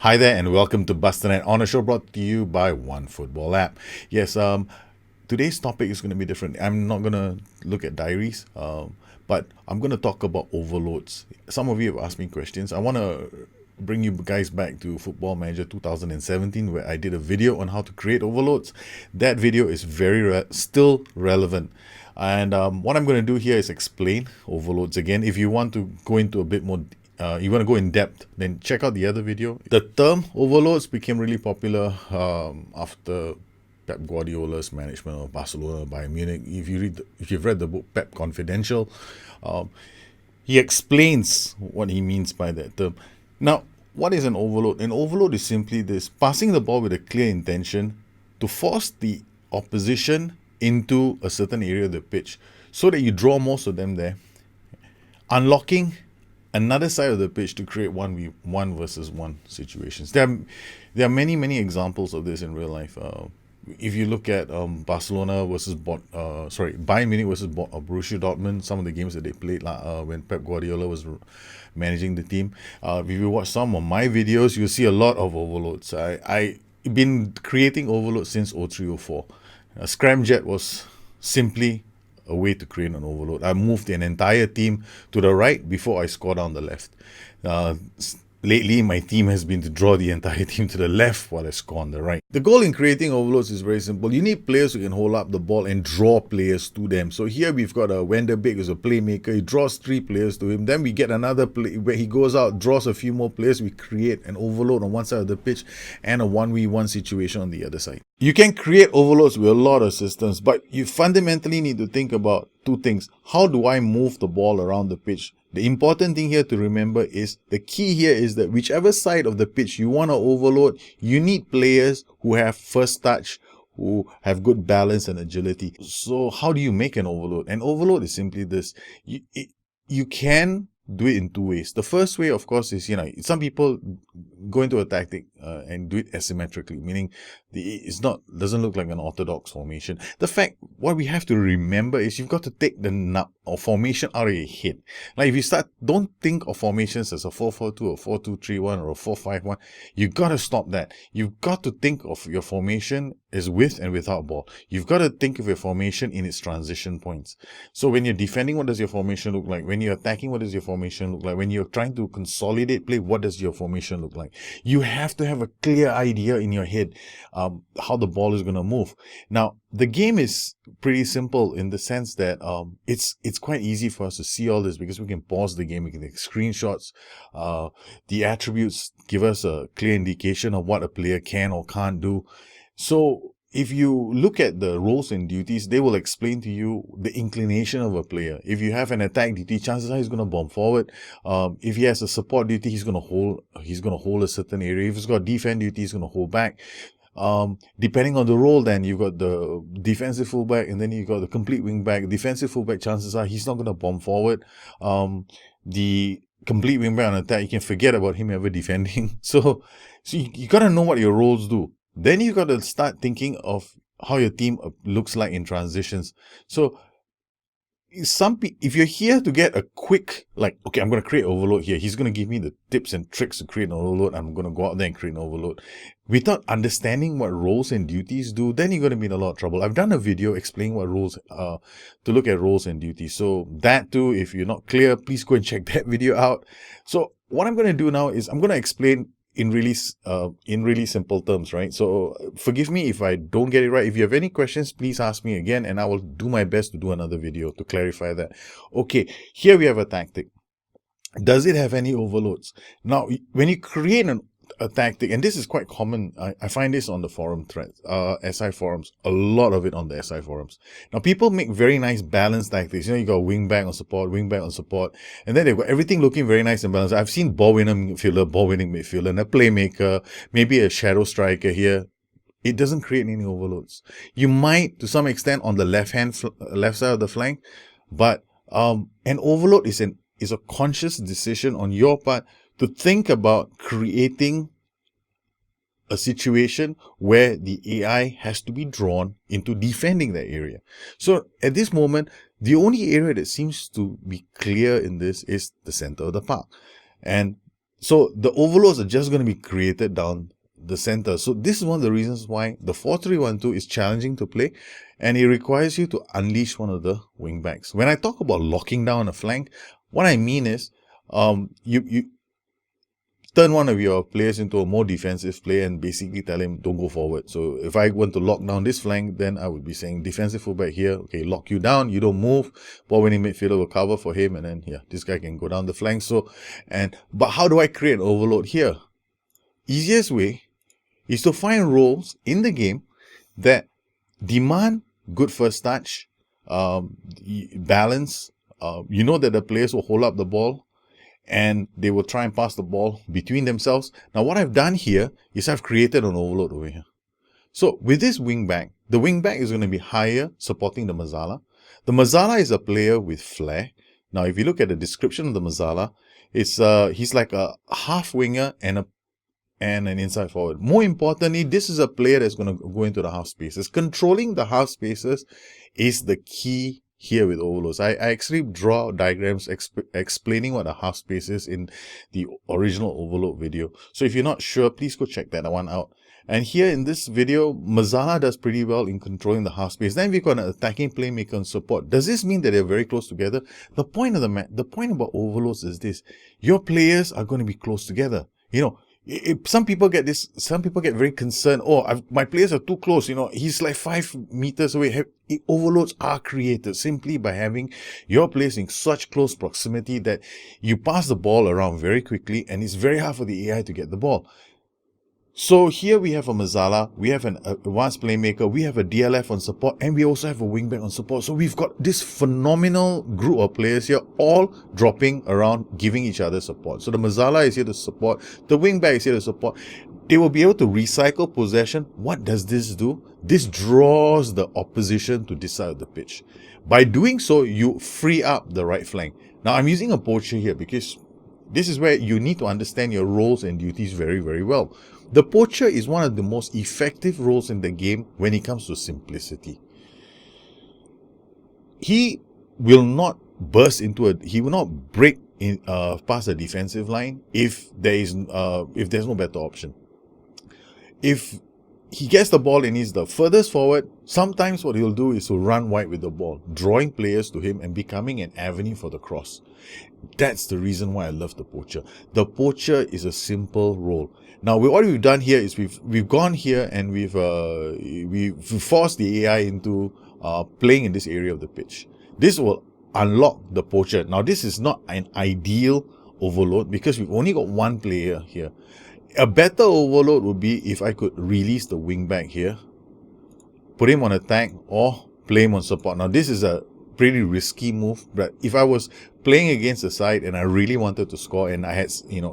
Hi there and welcome to Bustthenet on a show brought to you by One Football App. Yes, today's topic is going to be different. I'm not going to look at diaries, but I'm going to talk about overloads. Some of you have asked me questions. I want to bring you guys back to Football Manager 2017 where I did a video on how to create overloads. That video is still relevant. And what I'm going to do here is explain overloads again. If you want to go into a bit more you want to go in depth, then check out the other video. The term overloads became really popular after Pep Guardiola's management of Barcelona by Munich. If you've read the book Pep Confidential, he explains what he means by that term. Now, what is an overload? An overload is simply this: passing the ball with a clear intention to force the opposition into a certain area of the pitch so that you draw most of them there, unlocking another side of the pitch to create one versus one situations. There are many examples of this in real life. If you look at Barcelona versus Bayern Munich versus Borussia Dortmund, some of the games that they played when Pep Guardiola was managing the team. If you watch some of my videos, you'll see a lot of overloads. I've been creating overloads since 03-04. Scramjet was simply a way to create an overload. I moved an entire team to the right before I scored on the left. Lately, my team has been to draw the entire team to the left while I score on the right. The goal in creating overloads is very simple. You need players who can hold up the ball and draw players to them. So here we've got a Wenderbeek who's a playmaker. He draws 3 players to him. Then we get another play where he goes out, draws a few more players. We create an overload on one side of the pitch and a 1v1 situation on the other side. You can create overloads with a lot of systems, but you fundamentally need to think about 2 things. How do I move the ball around the pitch? The important thing here to remember is the key here is that whichever side of the pitch you want to overload, you need players who have first touch, who have good balance and agility. So how do you make an overload? An overload is simply this. You can do it in 2 ways. The first way, of course, is, some people go into a tactic and do it asymmetrically, meaning doesn't look like an orthodox formation. What we have to remember is you've got to take the nut or formation out of your head. Like if you don't think of formations as a 4-4-2 or 4-2-3-1 or a 4-5-1. You've got to stop that. You've got to think of your formation as with and without ball. You've got to think of your formation in its transition points. So when you're defending, what does your formation look like? When you're attacking, what does your formation look like? When you're trying to consolidate play, what does your formation look like? You have to have a clear idea in your head how the ball is going to move. Now, the game is pretty simple in the sense that it's quite easy for us to see all this because we can pause the game, we can take screenshots. The attributes give us a clear indication of what a player can or can't do. So if you look at the roles and duties, they will explain to you the inclination of a player. If you have an attack duty, chances are he's going to bomb forward. If he has a support duty, he's going to hold a certain area. If he's got defense duty, he's going to hold back. Depending on the role, then you've got the defensive fullback and then you've got the complete wing back. Defensive fullback, chances are he's not going to bomb forward. The complete wing back on attack, you can forget about him ever defending. So you got to know what your roles do. Then you got to start thinking of how your team looks like in transitions. So if you're here to get a quick, okay, I'm going to create overload here. He's going to give me the tips and tricks to create an overload. I'm going to go out there and create an overload. Without understanding what roles and duties do, then you're going to be in a lot of trouble. I've done a video explaining what roles, to look at roles and duties. So that too, if you're not clear, please go and check that video out. So what I'm going to do now is I'm going to explain in really simple terms, right? So forgive me if I don't get it right. If you have any questions, please ask me again and I will do my best to do another video to clarify that. Okay, here we have a tactic. Does it have any overloads? Now, when you create a tactic, and this is quite common, I find this on the forum threads, SI forums, a lot of it on the SI forums. Now, people make very nice balanced tactics. You got wing back on support, and then they've got everything looking very nice and balanced. I've seen ball-winning midfielder, and a playmaker, maybe a shadow striker here. It doesn't create any overloads. You might, to some extent, on the left side of the flank, but an overload is a conscious decision on your part to think about creating a situation where the AI has to be drawn into defending that area. So at this moment, the only area that seems to be clear in this is the center of the park. And So the overloads are just going to be created down the center. So this is one of the reasons why the 4-3-1-2 is challenging to play, and it requires you to unleash one of the wing backs. When I talk about locking down a flank, what I mean is you turn one of your players into a more defensive player and basically tell him, don't go forward. So if I want to lock down this flank, then I would be saying defensive fullback here, okay, lock you down, you don't move, ball winning midfielder will cover for him, and then this guy can go down the flank. But how do I create an overload here? Easiest way is to find roles in the game that demand good first touch, balance. You know that the players will hold up the ball and they will try and pass the ball between themselves. Now, what I've done here is I've created an overload over here. So with this wing back, the wing back is going to be higher, supporting the Mezzala. The Mezzala is a player with flair. Now, if you look at the description of the Mezzala, he's like a half winger and an inside forward. More importantly, this is a player that's going to go into the half spaces. Controlling the half spaces is the key here with overloads. I actually draw diagrams explaining what a half space is in the original overload video. So if you're not sure, please go check that one out. And here in this video, Mezzala does pretty well in controlling the half space. Then we've got an attacking playmaker and support. Does this mean that they're very close together? The point about overloads is this: your players are going to be close together. Some people get very concerned. My players are too close. He's like 5 meters away. Overloads are created simply by having your players in such close proximity that you pass the ball around very quickly, and it's very hard for the AI to get the ball. So here we have a Mezzala, we have an advanced playmaker, we have a DLF on support, and we also have a wingback on support. So we've got this phenomenal group of players here, all dropping around, giving each other support. So the Mezzala is here to support, the wingback is here to support. They will be able to recycle possession. What does this do? This draws the opposition to this side of the pitch. By doing so, you free up the right flank. Now I'm using a poacher here because this is where you need to understand your roles and duties very, very well. The poacher is one of the most effective roles in the game when it comes to simplicity. He will not he will not break in past a defensive line if there's no better option. If he gets the ball and he's the furthest forward, sometimes what he'll do is to run wide with the ball, drawing players to him and becoming an avenue for the cross. That's the reason why I love the poacher. The poacher is a simple role. Now, what we've done here is we've gone here and we've forced the AI into playing in this area of the pitch. This will unlock the poacher. Now, this is not an ideal overload because we've only got one player here. A better overload would be if I could release the wing back here, put him on attack, or play him on support. Now, this is a pretty risky move, but if I was playing against the side and I really wanted to score and I had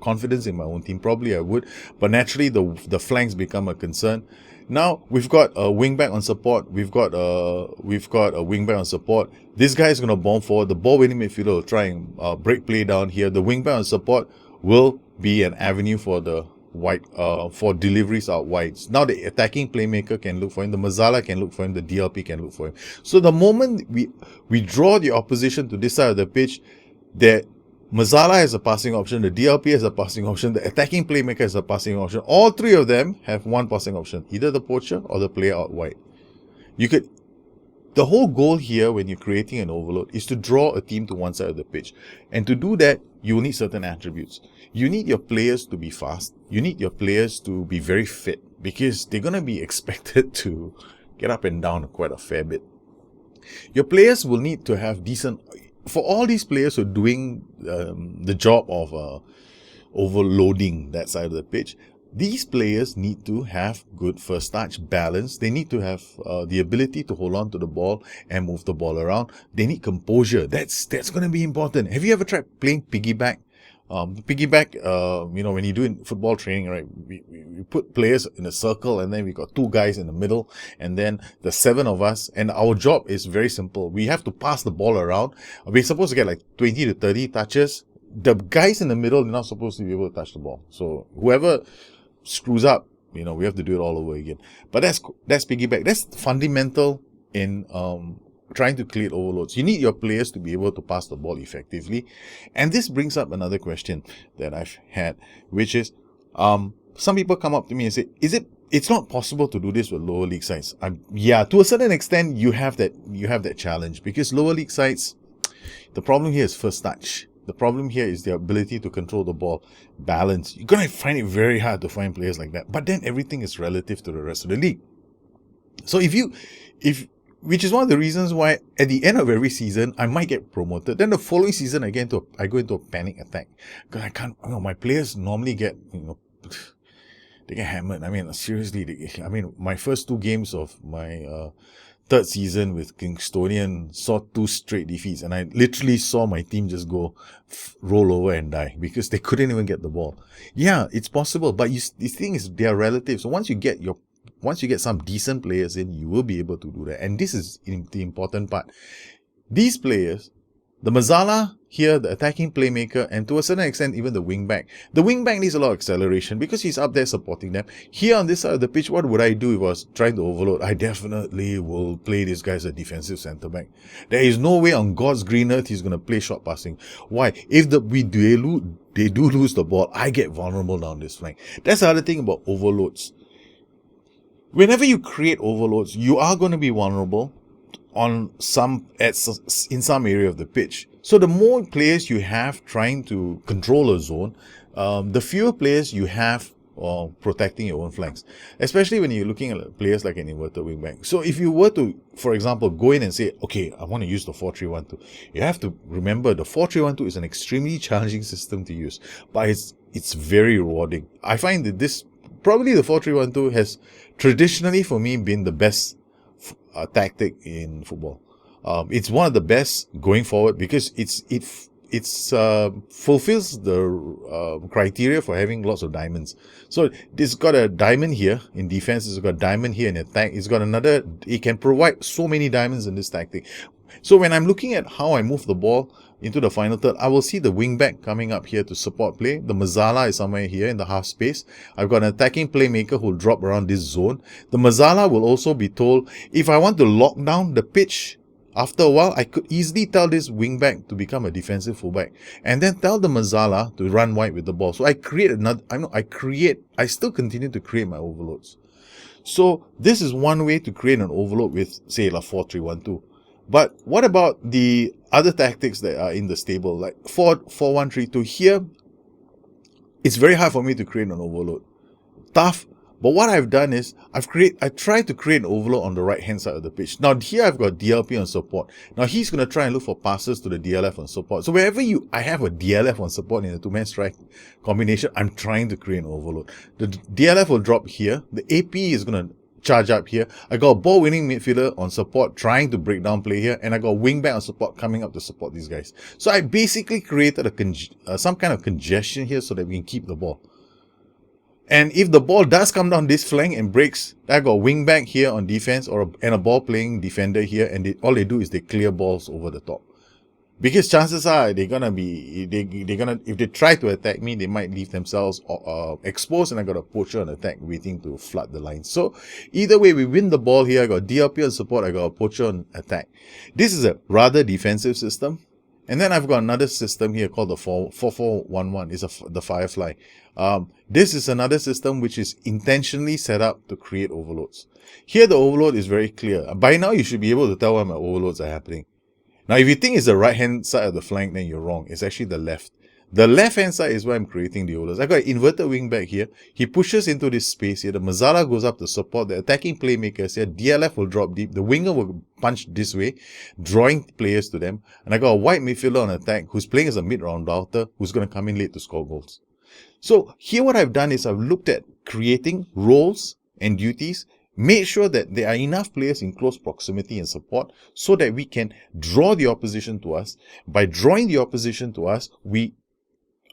confidence in my own team, probably I would. But naturally, the flanks become a concern. Now we've got a wing back on support. We've got a wing back on support. This guy is going to bomb forward. The ball winning midfielder will try and break play down here. The wing back on support will be an avenue for the wide for deliveries out wide. Now the attacking playmaker can look for him, the Mezzala can look for him, the DLP can look for him. So the moment we draw the opposition to this side of the pitch, the Mezzala has a passing option, the DLP has a passing option, the attacking playmaker has a passing option. All three of them have one passing option, either the poacher or the player out wide. The whole goal here when you're creating an overload is to draw a team to one side of the pitch. And to do that, you will need certain attributes. You need your players to be fast. You need your players to be very fit because they're going to be expected to get up and down quite a fair bit. Your players will need to have for all these players who are doing the job of overloading that side of the pitch, these players need to have good first touch, balance. They need to have the ability to hold on to the ball and move the ball around. They need composure. That's going to be important. Have you ever tried playing piggyback? When you do in football training, right, we put players in a circle and then we got two guys in the middle and then the 7 of us, and our job is very simple. We have to pass the ball around. We're supposed to get like 20 to 30 touches. The guys in the middle are not supposed to be able to touch the ball. So whoever screws up, we have to do it all over again. But that's piggyback. That's fundamental in trying to create overloads. You need your players to be able to pass the ball effectively. And this brings up another question that I've had, which is, some people come up to me and say, it's not possible to do this with lower league sides. Yeah, to a certain extent, you have that challenge, because lower league sides, the problem here is first touch. The problem here is the ability to control the ball, balance. You're going to find it very hard to find players like that. But then everything is relative to the rest of the league. So which is one of the reasons why at the end of every season, I might get promoted. Then the following season, I go into a panic attack. Because I can't, my players normally get, they get hammered. I mean, seriously, my first 2 games of my third season with Kingstonian saw 2 straight defeats, and I literally saw my team just go roll over and die because they couldn't even get the ball. Yeah, it's possible, but the thing is, they are relative. So once you get some decent players in, you will be able to do that. And this is the important part. These players, the Mazzala here, the attacking playmaker, and to a certain extent, even the wingback. The wingback needs a lot of acceleration because he's up there supporting them. Here on this side of the pitch, what would I do if I was trying to overload? I definitely will play this guy as a defensive centre-back. There is no way on God's green earth he's going to play short passing. Why? If they do lose the ball, I get vulnerable down this flank. That's the other thing about overloads. Whenever you create overloads, you are going to be vulnerable in some area of the pitch. So the more players you have trying to control a zone, the fewer players you have protecting your own flanks, especially when you're looking at players like an inverted wingback. So if you were to, for example, go in and say, okay, I want to use the 4-3-1-2, you have to remember the 4-3-1-2 is an extremely challenging system to use, but it's very rewarding. I find that probably the 4-3-1-2 has traditionally for me been the best tactic in football. It's one of the best going forward because it fulfills the criteria for having lots of diamonds. So it's got a diamond here in defense, it's got a diamond here in attack, it can provide so many diamonds in this tactic. So when I'm looking at how I move the ball into the final third, I will see the wingback coming up here to support play. The Mazzala is somewhere here in the half space. I've got an attacking playmaker who will drop around this zone. The Mazzala will also be told, if I want to lock down the pitch, after a while, I could easily tell this wingback to become a defensive fullback and then tell the Mazzala to run wide with the ball. So I still continue to create my overloads. So this is one way to create an overload with, say, a 4-3-1-2. But what about the other tactics that are in the stable, like 4-1-3-2? Here, it's very hard for me to create an overload. Tough. But what I've done is I've tried to create an overload on the right hand side of the pitch. Now here I've got DLP on support. Now he's going to try and look for passes to the DLF on support. So wherever I have a DLF on support in a 2-man strike combination, I'm trying to create an overload. The DLF will drop here. The AP is going to charge up here. I got a ball winning midfielder on support trying to break down play here, and I got a wingback on support coming up to support these guys. So I basically created some kind of congestion here so that we can keep the ball. And if the ball does come down this flank and breaks, I got a wingback here on defense and a ball playing defender here, and all they do is they clear balls over the top. Because chances are if they try to attack me, they might leave themselves exposed, and I got a poacher on attack waiting to flood the line. So either way, we win the ball here. I got DLP on support, I got a poacher on attack. This is a rather defensive system. And then I've got another system here called the 4-4-1-1. It's the Firefly. This is another system which is intentionally set up to create overloads. Here the overload is very clear. By now you should be able to tell where my overloads are happening. Now if you think it's the right hand side of the flank, then you're wrong. It's actually the left. The left hand side is where I'm creating the overloads. I got an inverted wing back here. He pushes into this space here. The Mazzala goes up to support. The attacking playmakers here. DLF will drop deep. The winger will punch this way, drawing players to them. And I got a wide midfielder on attack who's playing as a mid-round router who's going to come in late to score goals. So here what I've done is I've looked at creating roles and duties, made sure that there are enough players in close proximity and support so that we can draw the opposition to us. By drawing the opposition to us, we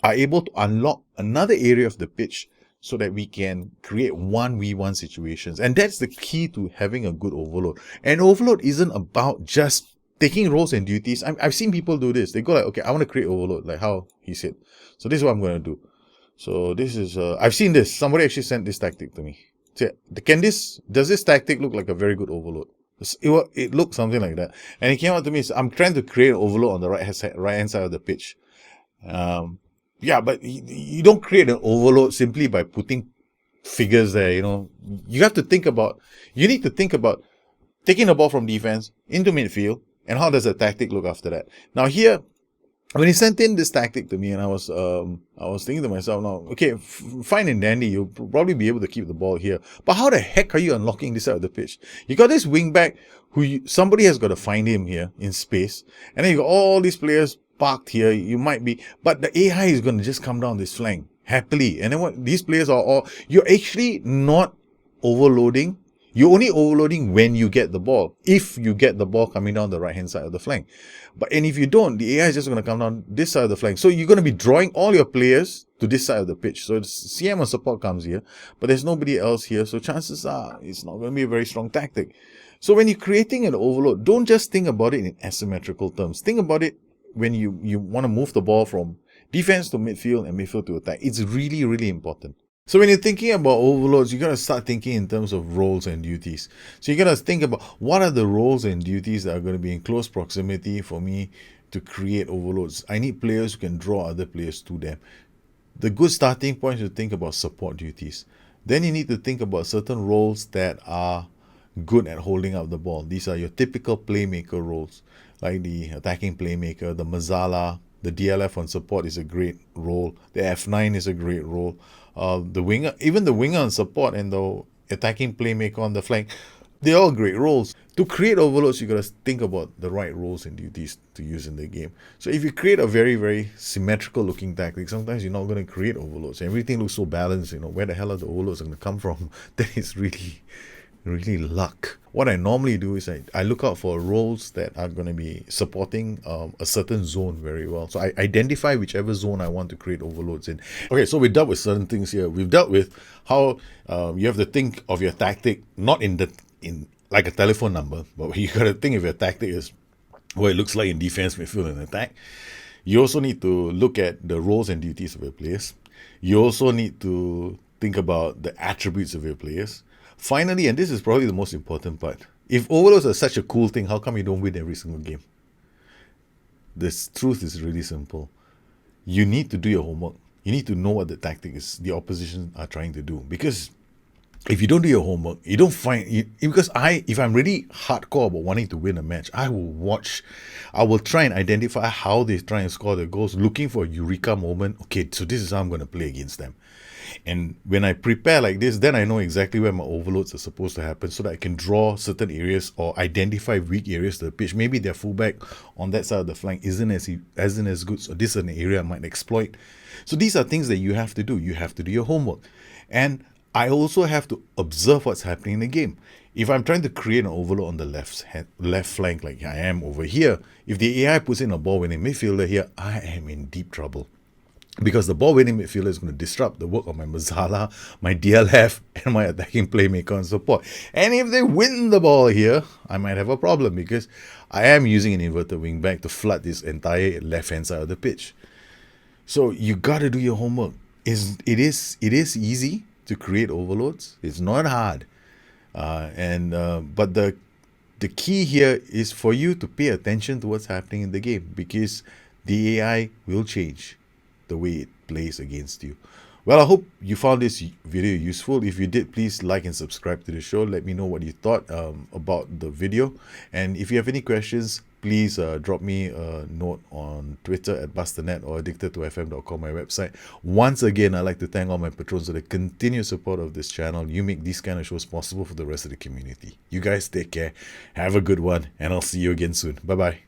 are able to unlock another area of the pitch so that we can create 1v1 situations. And that's the key to having a good overload. And overload isn't about just taking roles and duties. I've seen people do this. They go like, okay, I want to create overload, like how he said. So this is what I'm going to do. So this is, I've seen this. Somebody actually sent this tactic to me. So does this tactic look like a very good overload? It looked something like that. And he came out to me, I'm trying to create an overload on the right hand side of the pitch. Yeah, but you don't create an overload simply by putting figures there, You have to think about, you need to think about taking the ball from defense into midfield, and how does the tactic look after that? Now here, when he sent in this tactic to me, and I was thinking to myself, now, okay, fine and dandy, you'll probably be able to keep the ball here, but how the heck are you unlocking this side of the pitch? You got this wing back somebody has got to find him here in space, and then you got all these players parked here. You might be, but the AI is going to just come down this flank happily, and then what these players are all, you're actually not overloading. You're only overloading when you get the ball, if you get the ball coming down the right hand side of the flank. And if you don't, the AI is just going to come down this side of the flank. So you're going to be drawing all your players to this side of the pitch. So CM and support comes here, but there's nobody else here. So chances are it's not going to be a very strong tactic. So when you're creating an overload, don't just think about it in asymmetrical terms. Think about it when you want to move the ball from defense to midfield and midfield to attack. It's really, really important. So when you're thinking about overloads, you got to start thinking in terms of roles and duties. So you got to think about what are the roles and duties that are going to be in close proximity for me to create overloads. I need players who can draw other players to them. The good starting point is to think about support duties. Then you need to think about certain roles that are good at holding up the ball. These are your typical playmaker roles, like the attacking playmaker, the Mazzala, the DLF on support is a great role. The F9 is a great role. The winger, even the winger on support and the attacking playmaker on the flank, they're all great roles. To create overloads, you got to think about the right roles and duties to use in the game. So if you create a very, very symmetrical looking tactic, sometimes you're not going to create overloads. Everything looks so balanced, where the hell are the overloads going to come from? That is really luck. What I normally do is I look out for roles that are going to be supporting a certain zone very well. So I identify whichever zone I want to create overloads in. Okay, so we dealt with certain things here. We've dealt with how you have to think of your tactic not in like a telephone number, but you got to think of your tactic as what it looks like in defense, midfield, and attack. You also need to look at the roles and duties of your players. You also need to think about the attributes of your players. Finally, and this is probably the most important part, if overloads are such a cool thing, how come you don't win every single game? The truth is really simple. You need to do your homework. You need to know what the tactic is the opposition are trying to do. Because if you don't do your homework, you don't because if I'm really hardcore about wanting to win a match, I will try and identify how they try and score their goals, looking for a eureka moment. Okay, so this is how I'm going to play against them. And when I prepare like this, then I know exactly where my overloads are supposed to happen, so that I can draw certain areas or identify weak areas to the pitch. Maybe their fullback on that side of the flank isn't as good, so this is an area I might exploit. So these are things that you have to do. You have to do your homework. And I also have to observe what's happening in the game. If I'm trying to create an overload on the left flank like I am over here, if the AI puts in a ball-winning midfielder here, I am in deep trouble. Because the ball-winning midfielder is going to disrupt the work of my Mazzala, my DLF, and my attacking playmaker and support. And if they win the ball here, I might have a problem because I am using an inverted wing back to flood this entire left-hand side of the pitch. So you got to do your homework. It is easy to create overloads. It's not hard. But the key here is for you to pay attention to what's happening in the game, because the AI will change the way it plays against you. Well, I hope you found this video useful. If you did, please like and subscribe to the show. Let me know what you thought about the video. And if you have any questions, please drop me a note on Twitter at Bustthenet or addicted2fm.com, my website. Once again, I'd like to thank all my patrons for the continued support of this channel. You make these kind of shows possible for the rest of the community. You guys take care. Have a good one, and I'll see you again soon. Bye-bye.